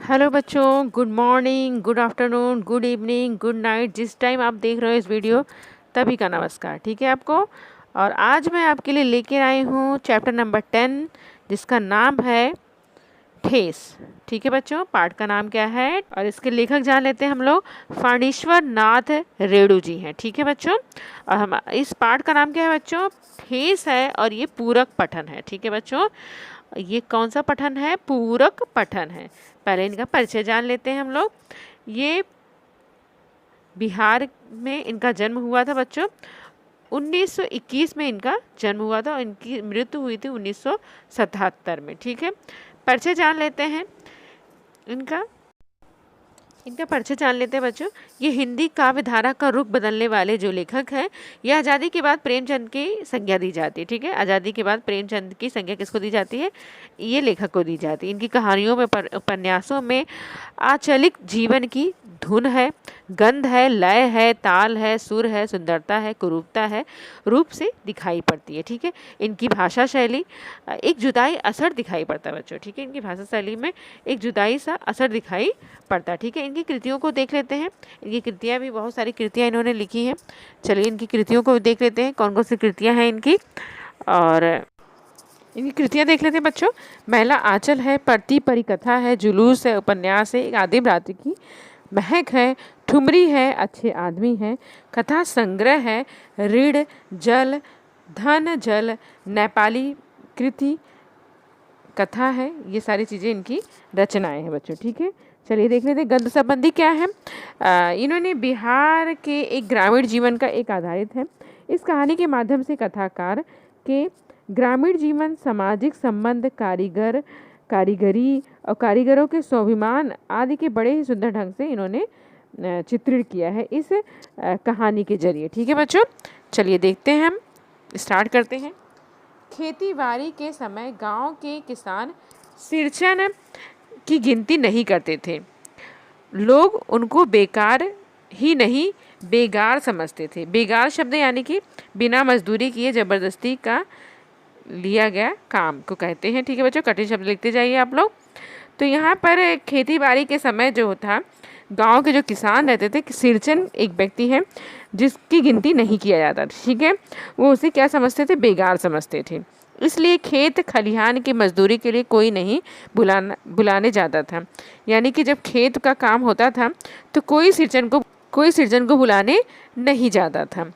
Hello बच्चों, good morning, good afternoon, good evening, good night. जिस time आप देख रहे हो इस वीडियो तभी का नमस्कार, ठीक है आपको। और आज मैं आपके लिए लेके आई हूँ चैप्टर नंबर 10 जिसका नाम है ठेस। ठीक है बच्चों, पाठ का नाम क्या है और इसके लेखक जान लेते हैं हम लोग। फणीश्वर नाथ रेणु जी हैं। ठीक है बच्चों, और हम इस पाठ का नाम क्या है बच्चों? ठेस है और ये पूरक पठन है। ठीक है बच्चों, ये कौन सा पठन है? पूरक पठन है। पहले इनका परिचय जान लेते हैं हम लोग। ये बिहार में इनका जन्म हुआ था बच्चों। 1921 में इनका जन्म हुआ था और इनकी मृत्यु हुई थी 1977 में। ठीक है, परिचय जान लेते हैं इनका इनका परिचय जान लेते हैं बच्चों। ये हिंदी काव्य धारा का रुख बदलने वाले जो लेखक हैं। यह आज़ादी के बाद प्रेमचंद की संज्ञा दी जाती है। ठीक है, आज़ादी के बाद प्रेमचंद की संज्ञा किसको दी जाती है? ये लेखक को दी जाती है। इनकी कहानियों में, उपन्यासों में आंचलिक जीवन की धुन है, गंध है, लय है, ताल है, सुर है, सुंदरता है, कुरूपता है, रूप से दिखाई पड़ती है। ठीक है, इनकी भाषा शैली एक जुदाई असर दिखाई पड़ता है बच्चों। ठीक है, इनकी भाषा शैली में एक जुदाई सा असर दिखाई पड़ता है। ठीक है, इनकी कृतियों को देख लेते हैं। इनकी कृतियाँ भी बहुत सारी कृतियाँ इन्होंने लिखी हैं। चलिए इनकी कृतियों को देख लेते हैं, कौन कौन सी कृतियाँ हैं इनकी। और इनकी कृतियाँ देख लेते हैं बच्चों। महिला आंचल है, पढ़ती परिकथा है, जुलूस है, उपन्यास है, एक आदिम रात्रि की महक है, ठुमरी है, अच्छे आदमी है, कथा संग्रह है, ऋण जल, धन जल, नेपाली कृति कथा है। ये सारी चीज़ें इनकी रचनाएं हैं बच्चों। ठीक है, चलिए देख लेते हैं गद्य संबंधी क्या है। इन्होंने बिहार के एक ग्रामीण जीवन का एक आधारित है। इस कहानी के माध्यम से कथाकार के ग्रामीण जीवन, सामाजिक संबंध, कारीगरी और कारीगरों के स्वाभिमान आदि के बड़े ही सुंदर ढंग से इन्होंने चित्रित किया है इस कहानी के जरिए। ठीक है बच्चों, चलिए देखते हैं, हम स्टार्ट करते हैं। खेती बाड़ी के समय गांव के किसान सिरचन की गिनती नहीं करते थे। लोग उनको बेकार ही नहीं बेगार समझते थे। बेगार शब्द यानी कि बिना मजदूरी किए जबरदस्ती का लिया गया काम को कहते हैं। ठीक है बच्चों, कठिन शब्द लिखते जाइए आप लोग। तो यहाँ पर खेती बाड़ी के समय जो था, गांव के जो किसान रहते थे, सिरचन एक व्यक्ति है जिसकी गिनती नहीं किया जाता। ठीक है, वो उसे क्या समझते थे? बेगार समझते थे। इसलिए खेत खलिहान की मजदूरी के लिए कोई नहीं बुलाने जाता था। यानी कि जब खेत का काम होता था तो कोई सिरजन को बुलाने नहीं जाता था।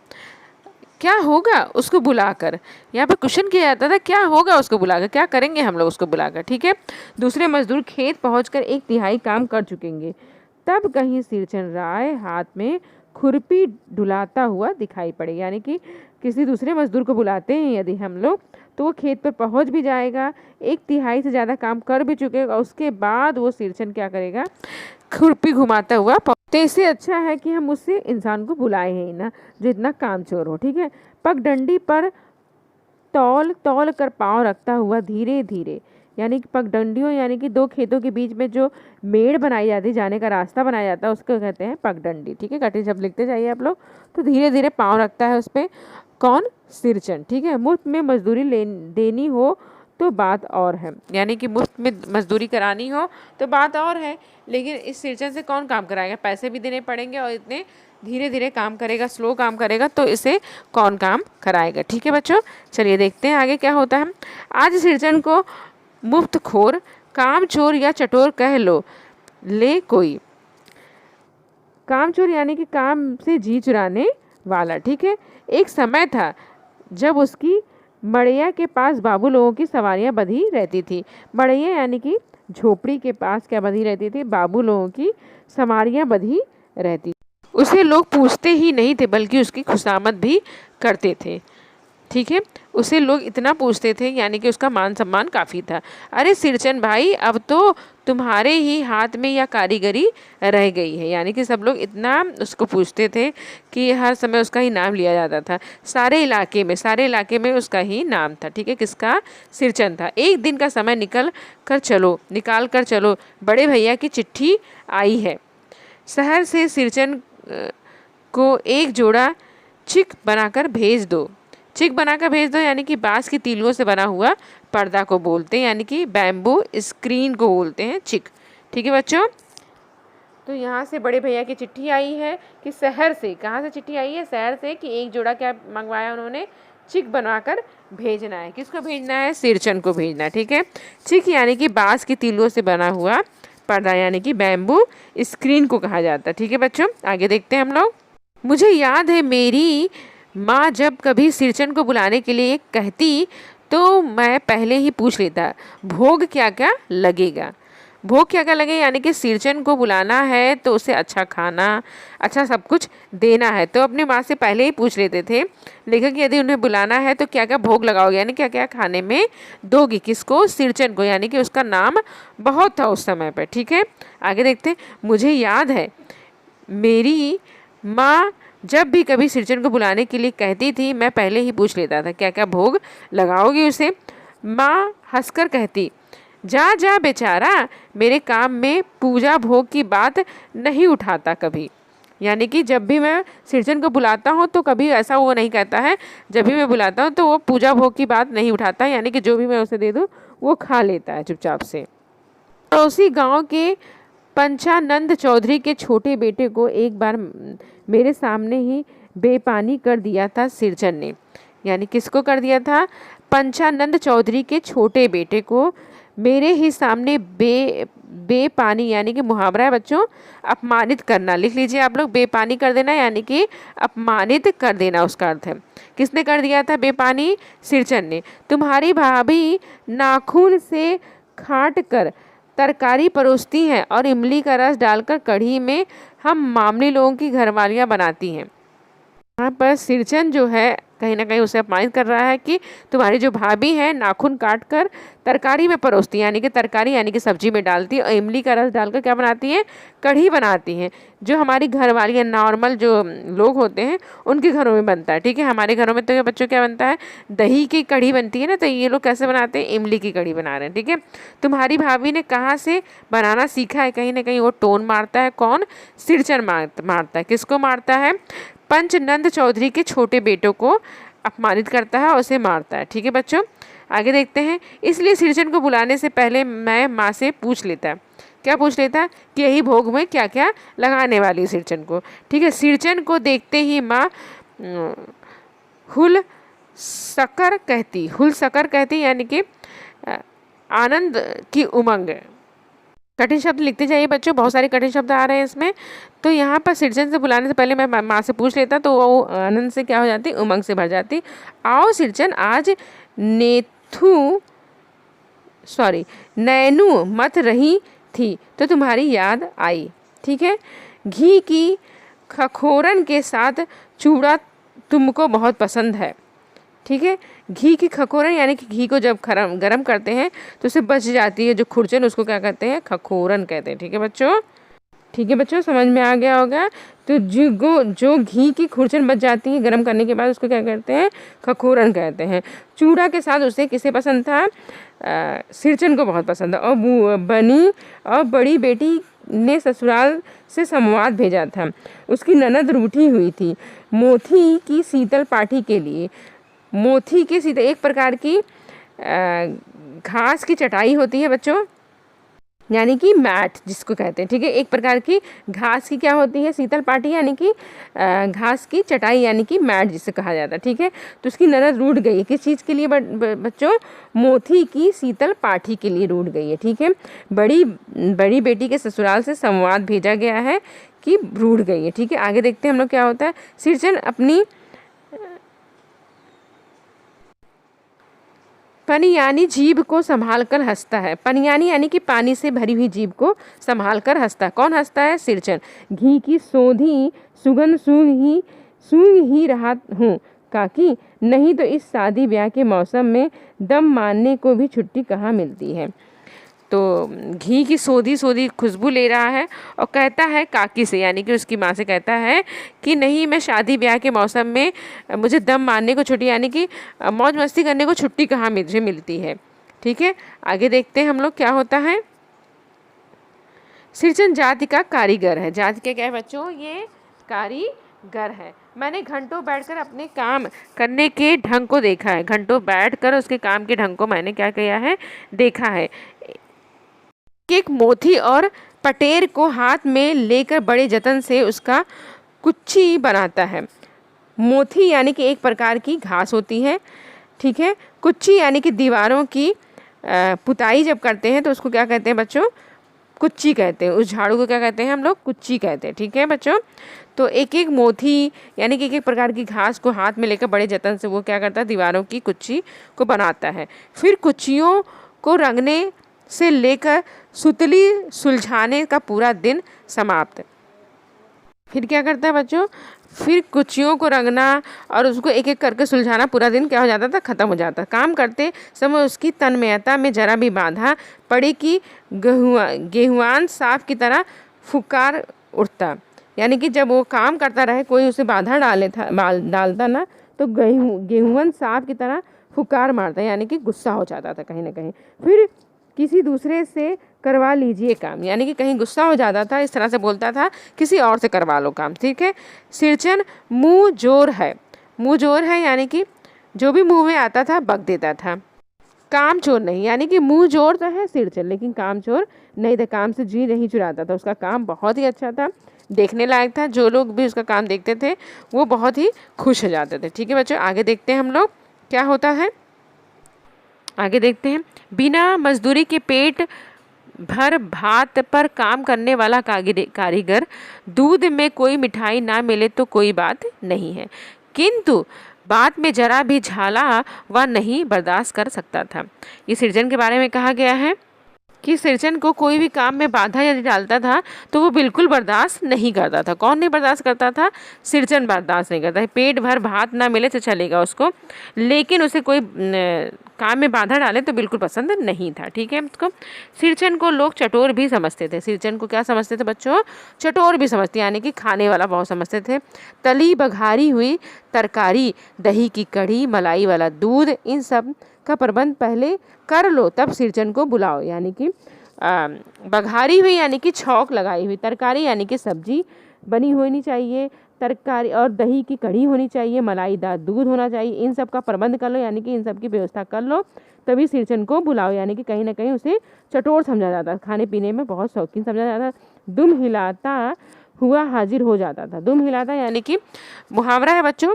क्या होगा उसको बुलाकर? यहाँ पर क्वेश्चन किया जाता था, क्या होगा उसको बुलाकर, क्या करेंगे हम लोग उसको बुलाकर। ठीक है, दूसरे मजदूर खेत पहुंचकर 1/3 काम कर चुकेंगे, तब कहीं सिरचन राय हाथ में खुरपी डुलाता हुआ दिखाई पड़े। यानी कि किसी दूसरे मजदूर को बुलाते हैं यदि हम लोग, तो वो खेत पर पहुंच भी जाएगा, 1/3 से ज़्यादा काम कर भी चुकेगा, उसके बाद वो सिरचन क्या करेगा? खुरपी घुमाता हुआ। तो इससे अच्छा है कि हम उससे इंसान को बुलाए ही ना, जो इतना कामचोर हो। ठीक है, पगडंडी पर तौल तौल कर पाँव रखता हुआ धीरे धीरे, यानी कि पगडंडियों यानी कि दो खेतों के बीच में जो मेड़ बनाई जाती है, जाने का रास्ता बनाया जाता है, उसको कहते हैं पगडंडी। ठीक है, कठिन शब्द लिखते जाइए आप लोग। तो धीरे धीरे पाँव रखता है उस पर कौन? सिरचन। ठीक है, मुफ्त में मजदूरी देनी हो तो बात और है, यानी कि मुफ्त में मजदूरी करानी हो तो बात और है, लेकिन इस सिरचन से कौन काम कराएगा? पैसे भी देने पड़ेंगे और इतने धीरे धीरे काम करेगा, स्लो काम करेगा, तो इसे कौन काम कराएगा? ठीक है बच्चों, चलिए देखते हैं आगे क्या होता है। आज सिरचन को मुफ्त खोर, काम चोर या चटोर कह लो ले कोई। काम चोर यानी कि काम से जी चुराने वाला। ठीक है, एक समय था जब उसकी मड़ैया के पास बाबू लोगों की सवारियां बंधी रहती थी। मड़ैया यानी कि झोपड़ी के पास क्या बंधी रहती थी? बाबू लोगों की सवारियां बंधी रहती। उसे लोग पूछते ही नहीं थे बल्कि उसकी खुशामद भी करते थे। ठीक है, उसे लोग इतना पूछते थे, यानी कि उसका मान सम्मान काफ़ी था। अरे सिरचन भाई, अब तो तुम्हारे ही हाथ में यह कारीगरी रह गई है। यानी कि सब लोग इतना उसको पूछते थे कि हर समय उसका ही नाम लिया जाता था। सारे इलाके में उसका ही नाम था। ठीक है, किसका? सिरचन था। एक दिन का समय निकाल कर चलो, बड़े भैया की चिट्ठी आई है। शहर से सिरचन को एक जोड़ा चिक बनाकर भेज दो। यानी कि बांस की तीलियों से बना हुआ पर्दा को बोलते हैं, यानी कि बैम्बू स्क्रीन को बोलते हैं चिक। ठीक है बच्चों। तो यहाँ से बड़े भैया की चिट्ठी आई है कि शहर से, कहाँ से चिट्ठी आई है? शहर से, कि एक जोड़ा क्या मंगवाया उन्होंने? चिक बनवाकर भेजना है। किसको भेजना है? सिरचन को भेजना है। ठीक है, चिक यानी कि बांस की तीलों से बना हुआ पर्दा, यानी कि बैम्बू स्क्रीन को कहा जाता है। ठीक है बच्चों, आगे देखते हैं हम लोग। मुझे याद है मेरी माँ जब कभी सिरचन को बुलाने के लिए कहती तो मैं पहले ही पूछ लेता, भोग क्या क्या लगेगा। भोग क्या क्या लगेगा यानी कि सिरचन को बुलाना है तो उसे अच्छा खाना, अच्छा सब कुछ देना है, तो अपनी माँ से पहले ही पूछ लेते थे लेकिन यदि उन्हें बुलाना है तो क्या क्या भोग लगाओगे, यानी क्या क्या खाने में दोगी। किसको? सिरचन को, यानी कि उसका नाम बहुत था उस समय पर। ठीक है, आगे देखते हैं। मुझे याद है मेरी माँ जब भी कभी सिरचन को बुलाने के लिए कहती थी मैं पहले ही पूछ लेता था क्या क्या भोग लगाओगी उसे। माँ हंसकर कहती, जा जा बेचारा, मेरे काम में पूजा भोग की बात नहीं उठाता कभी। यानी कि जब भी मैं सिरचन को बुलाता हूँ तो कभी ऐसा वो नहीं कहता है, जब भी मैं बुलाता हूँ तो वो पूजा भोग की बात नहीं उठाता, यानी कि जो भी मैं उसे दे दूँ वो खा लेता है चुपचाप से। पड़ोसी गांव के पंचानंद चौधरी के छोटे बेटे को एक बार मेरे सामने ही बेपानी कर दिया था सिरचन ने। यानी किसको कर दिया था? पंचानंद चौधरी के छोटे बेटे को मेरे ही सामने बेपानी, यानी कि मुहावरा है बच्चों, अपमानित करना। लिख लीजिए आप लोग, बेपानी कर देना यानी कि अपमानित कर देना उसका अर्थ है। किसने कर दिया था बेपानी? सिरचन ने। तुम्हारी भाभी नाखून से काट कर तरकारी परोसती हैं और इमली का रस डालकर कढ़ी में हम मामली लोगों की घरवालियाँ बनाती हैं। यहाँ पर सिरचन जो है कहीं ना कहीं उसे अपमानित कर रहा है कि तुम्हारी जो भाभी है नाखून काट कर तरकारी में परोसती है, यानी कि तरकारी यानी कि सब्जी में डालती है, और इमली का रस डालकर क्या बनाती है? कढ़ी बनाती हैं, जो हमारी घरवालियाँ नॉर्मल जो लोग होते हैं उनके घरों में बनता है। ठीक है, हमारे घरों में तो बच्चों क्या बनता है? दही की कढ़ी बनती है ना, तो ये लोग कैसे बनाते हैं? इमली की कढ़ी बना रहे हैं। ठीक है, तुम्हारी भाभी ने कहाँ से बनाना सीखा है? कहीं ना कहीं वो टोन मारता है। कौन? सिरचन मारता है। किसको मारता है? पंचनंद चौधरी के छोटे बेटों को अपमानित करता है और उसे मारता है। ठीक है बच्चों, आगे देखते हैं। इसलिए सिरचन को बुलाने से पहले मैं माँ से पूछ लेता, क्या पूछ लेता? कि यही भोग में क्या क्या लगाने वाली सिरचन को। ठीक है, सिरचन को देखते ही माँ हुल सकर कहती यानी कि आनंद की उमंग। कठिन शब्द लिखते जाइए बच्चों, बहुत सारे कठिन शब्द आ रहे हैं इसमें। तो यहाँ पर सिरचन से बुलाने से पहले मैं माँ से पूछ लेता तो वो आनंद से क्या हो जाती? उमंग से भर जाती। आओ सिरचन, आज नैनू मत रही थी तो तुम्हारी याद आई। ठीक है, घी की खखोरन के साथ चूड़ा तुमको बहुत पसंद है। ठीक है, घी की खखोरन यानी कि घी को जब गरम करते हैं तो उसे बच जाती है जो खुरचन, उसको क्या कहते हैं? खखोरन कहते हैं। ठीक है बच्चों, समझ में आ गया होगा। तो जो घी की खुरचन बच जाती है गरम करने के बाद उसको क्या कहते हैं? खखोरन कहते हैं। चूड़ा के साथ उसे किसे पसंद था? सिरचन को बहुत पसंद था। और बड़ी बेटी ने ससुराल से संवाद भेजा था, उसकी ननद रूठी हुई थी मोथी की शीतल पाठी के लिए। मोथी की शीतल एक प्रकार की घास की चटाई होती है बच्चों, यानी कि मैट जिसको कहते हैं। ठीक है, एक प्रकार की घास की क्या होती है? शीतल पाटी, यानी कि घास की चटाई यानी कि मैट जिसे कहा जाता है। ठीक है, तो उसकी ननद रूठ गई है। किस चीज़ के लिए बच्चों? मोथी की शीतल पाठी के लिए रूठ गई है। ठीक है, बड़ी बेटी के ससुराल से संवाद भेजा गया है कि रूठ गई है। ठीक है, आगे देखते हैं हम लोग क्या होता है। सिरचन अपनी पनियानी जीभ को संभाल कर हंसता है। पनियानी यानी कि पानी से भरी हुई जीभ को संभाल कर हंसता है। कौन हंसता है? सिरचन। घी की सोंधी सुगंध सूंघ ही रहा हूँ काकी, नहीं तो इस शादी ब्याह के मौसम में दम मारने को भी छुट्टी कहाँ मिलती है। तो घी की सोधी खुशबू ले रहा है और कहता है काकी से, यानी कि उसकी माँ से कहता है कि नहीं, मैं शादी ब्याह के मौसम में मुझे दम मारने को छुट्टी, यानी कि मौज मस्ती करने को छुट्टी कहाँ मुझे मिलती है। ठीक है, आगे देखते हैं हम लोग क्या होता है। सिरचन जाति का कारीगर है। जाति का क्या है बच्चों? ये कारीगर है। मैंने घंटों बैठकर अपने काम करने के ढंग को देखा है। घंटों बैठकर उसके काम के ढंग को मैंने क्या किया है? देखा है। एक मोथी और पटेर को हाथ में लेकर बड़े जतन से उसका कुच्ची बनाता है। मोथी यानी कि एक प्रकार की घास होती है, ठीक है। कुच्ची यानी कि दीवारों की पुताई जब करते हैं तो उसको क्या कहते हैं बच्चों? कुच्ची कहते हैं। उस झाड़ू को क्या कहते हैं हम लोग? कुच्ची कहते हैं, ठीक है बच्चों। तो एक एक मोथी यानी कि एक एक प्रकार की घास को हाथ में लेकर बड़े जतन से वो क्या करता है? दीवारों की कुच्ची को बनाता है। फिर कुच्चियों को रंगने से लेकर सुतली सुलझाने का पूरा दिन समाप्त। फिर क्या करता है बच्चों? फिर कुच्चियों को रंगना और उसको एक एक करके सुलझाना पूरा दिन क्या हो जाता था? खत्म हो जाता। काम करते समय उसकी तन्मयता में जरा भी बाधा पड़ी कि गेहुआन साफ की तरह फुकार उठता। यानी कि जब वो काम करता रहे, कोई उसे बाधा डालता ना, तो गेहुआन साफ की तरह फुकार मारता, यानी कि गुस्सा हो जाता था कहीं ना कहीं। फिर किसी दूसरे से करवा लीजिए काम, यानी कि कहीं गुस्सा हो जाता था, इस तरह से बोलता था किसी और से करवा लो काम, ठीक है। सिरचन मुँह जोर है। मुँह जोर है यानी कि जो भी मुँह में आता था बक देता था। काम चोर नहीं, यानी कि मुँह जोर तो है सिरचन, लेकिन काम चोर नहीं था। काम से जी नहीं चुराता था। उसका काम बहुत ही अच्छा था, देखने लायक था। जो लोग भी उसका काम देखते थे वो बहुत ही खुश हो जाते थे, ठीक है बच्चों। आगे देखते हैं हम लोग क्या होता है। आगे देखते हैं। बिना मजदूरी के पेट भर भात पर काम करने वाला कारीगर, दूध में कोई मिठाई ना मिले तो कोई बात नहीं है, किंतु बात में जरा भी झाला वह नहीं बर्दाश्त कर सकता था। ये सिरजन के बारे में कहा गया है कि सिरजन को कोई भी काम में बाधा यदि डालता था तो वो बिल्कुल बर्दाश्त नहीं करता था। कौन नहीं बर्दाश्त करता था? सिरजन बर्दाश्त नहीं करता। पेट भर भात ना मिले तो चलेगा उसको, लेकिन उसे कोई काम में बाधा डाले तो बिल्कुल पसंद नहीं था, ठीक है। उसको सिरजन को लोग चटोर भी समझते थे। सिरजन को क्या समझते थे बच्चों? चटोर भी समझते, यानी कि खाने वाला बहुत समझते थे। तली बघारी हुई तरकारी, दही की कढ़ी, मलाई वाला दूध, इन सब का प्रबंध पहले कर लो, तब सिरजन को बुलाओ। यानी कि बघारी हुई यानी कि छौंक लगाई हुई, तरकारी यानी कि सब्जी बनी होनी चाहिए, तरकारी और दही की कढ़ी होनी चाहिए, मलाईदार दूध होना चाहिए, इन सब का प्रबंध कर लो, यानी कि इन सब की व्यवस्था कर लो, तभी सिरजन को बुलाओ। यानी कि कहीं ना कहीं उसे चटोर समझा जाता, खाने पीने में बहुत शौकीन समझा जाता। दुम हिलाता हुआ हाजिर हो जाता था। दुम हिलाता यानी कि मुहावरा है बच्चों।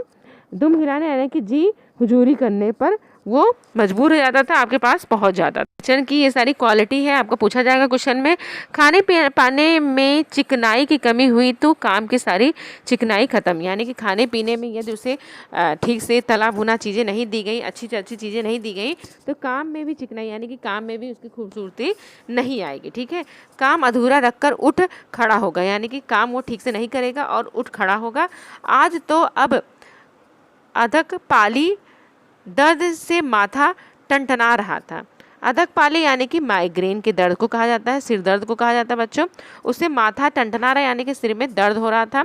दुम हिलाने यानी कि जी हुजूरी करने पर वो मजबूर हो जाता था, आपके पास पहुंच जाता था। किचन की ये सारी क्वालिटी है, आपको पूछा जाएगा क्वेश्चन में। खाने पाने में चिकनाई की कमी हुई तो काम की सारी चिकनाई खत्म। यानी कि खाने पीने में यदि उसे ठीक से तला भुना चीज़ें नहीं दी गई, अच्छी चीज़ें नहीं दी गई, तो काम में भी चिकनाई, यानी कि काम में भी उसकी खूबसूरती नहीं आएगी, ठीक है। काम अधूरा रखकर उठ खड़ा होगा, यानी कि काम वो ठीक से नहीं करेगा और उठ खड़ा होगा। आज तो अब अधक पाली दर्द से माथा टनटना रहा था। अधक पाली यानी कि माइग्रेन के दर्द को कहा जाता है, सिर दर्द को कहा जाता है बच्चों। उससे माथा टनटना रहा यानी कि सिर में दर्द हो रहा था।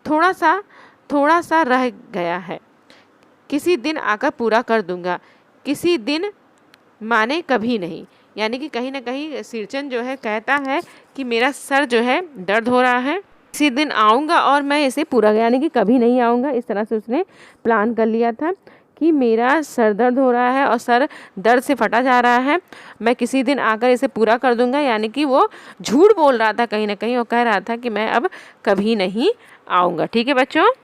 थोड़ा सा रह गया है, किसी दिन आकर पूरा कर दूंगा। किसी दिन माने कभी नहीं, यानी कि कहीं ना कहीं सिरचन जो है कहता है कि मेरा सर जो है दर्द हो रहा है, किसी दिन आऊँगा और मैं इसे पूरा, यानी कि कभी नहीं आऊँगा। इस तरह से उसने प्लान कर लिया था कि मेरा सर दर्द हो रहा है और सर दर्द से फटा जा रहा है, मैं किसी दिन आकर इसे पूरा कर दूंगा। यानी कि वो झूठ बोल रहा था, कहीं ना कहीं वो कह रहा था कि मैं अब कभी नहीं आऊँगा, ठीक है बच्चों।